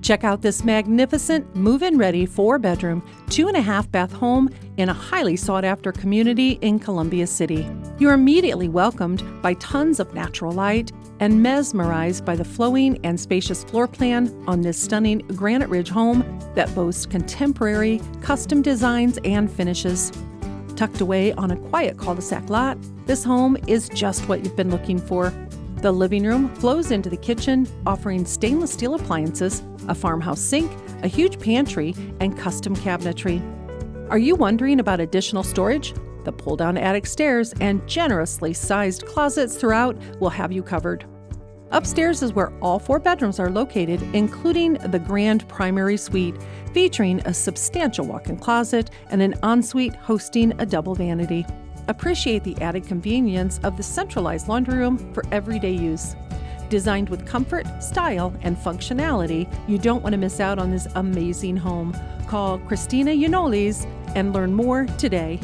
Check out this magnificent move-in ready 4-bedroom, 2.5 bath home in a highly sought-after community in Columbia City. You're immediately welcomed by tons of natural light and mesmerized by the flowing and spacious floor plan on this stunning Granite Ridge home that boasts contemporary, custom designs and finishes. Tucked away on a quiet cul-de-sac lot, this home is just what you've been looking for. The living room flows into the kitchen, offering stainless steel appliances, a farmhouse sink, a huge pantry, and custom cabinetry. Are you wondering about additional storage? The pull-down attic stairs and generously sized closets throughout will have you covered. Upstairs is where all 4 bedrooms are located, including the grand primary suite, featuring a substantial walk-in closet and an ensuite hosting a double vanity. Appreciate the added convenience of the centralized laundry room for everyday use. Designed with comfort, style, and functionality, you don't want to miss out on this amazing home. Call Christina Unolis and learn more today.